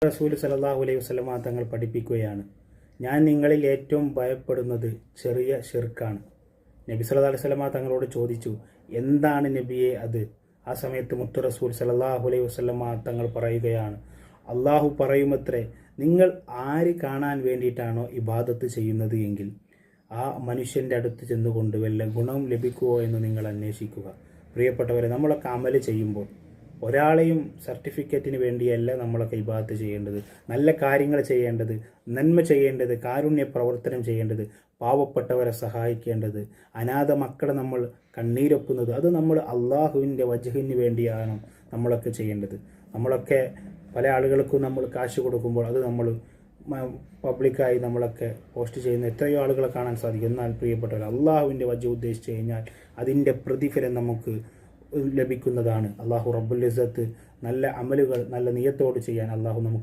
റസൂൽ സല്ലല്ലാഹു അലൈഹി വസല്ലമ തങ്ങൾ പഠിപ്പിക്കുകയാണ്, ഞാൻ നിങ്ങളിൽ ഏറ്റവും ഭയപ്പെടുന്നത് ചെറിയ ഷിർക്കാണ്. നബി സല്ലല്ലാഹു അലൈഹി വസല്ലമ തങ്ങളോട് ചോദിച്ചു, എന്താണ് നബിയെ അത്? ആ സമയത്ത് മുത്തു റസൂൽ സല്ലല്ലാഹു അലൈഹി വസല്ലമ തങ്ങൾ പറയുകയാണ്, അള്ളാഹു പറയുമത്രേ, നിങ്ങൾ ആര് കാണാൻ വേണ്ടിയിട്ടാണോ ഇബാദത്ത് ചെയ്യുന്നത് എങ്കിൽ ആ മനുഷ്യൻ്റെ അടുത്ത് ചെന്നുകൊണ്ട് വല്ല ഗുണം ലഭിക്കുമോ എന്ന് നിങ്ങൾ അന്വേഷിക്കുക. പ്രിയപ്പെട്ടവരെ, നമ്മളൊക്കെ അമല് ചെയ്യുമ്പോൾ ഒരാളെയും സർട്ടിഫിക്കറ്റിന് വേണ്ടിയല്ല നമ്മളൊക്കെ ഇബാദത്ത് ചെയ്യേണ്ടത്. നല്ല കാര്യങ്ങൾ ചെയ്യേണ്ടത്, നന്മ ചെയ്യേണ്ടത്, കാരുണ്യ പ്രവർത്തനം ചെയ്യേണ്ടത്, പാവപ്പെട്ടവരെ സഹായിക്കേണ്ടത്, അനാഥ മക്കളെ നമ്മൾ കണ്ണീരൊപ്പുന്നത്, അത് നമ്മൾ അള്ളാഹുവിൻ്റെ വജ്ഹിന് വേണ്ടിയാണ് നമ്മളൊക്കെ ചെയ്യേണ്ടത്. നമ്മളൊക്കെ പല ആളുകൾക്കും നമ്മൾ കാശ് കൊടുക്കുമ്പോൾ അത് നമ്മൾ പബ്ലിക്കായി നമ്മളൊക്കെ പോസ്റ്റ് ചെയ്യുന്ന എത്രയോ ആളുകളെ കാണാൻ സാധിക്കും. എന്നാൽ പ്രിയപ്പെട്ടവർ, അള്ളാഹുവിൻ്റെ വജ്ഹ് ഉദ്ദേശിച്ച് കഴിഞ്ഞാൽ അതിൻ്റെ പ്രതിഫലം നമുക്ക് ലഭിക്കുന്നതാണ്. അള്ളാഹു റബ്ബുൽ ഇസ്സത്ത് നല്ല അമലുകൾ നല്ല നിയത്തോട് ചെയ്യാൻ അള്ളാഹു നമുക്ക്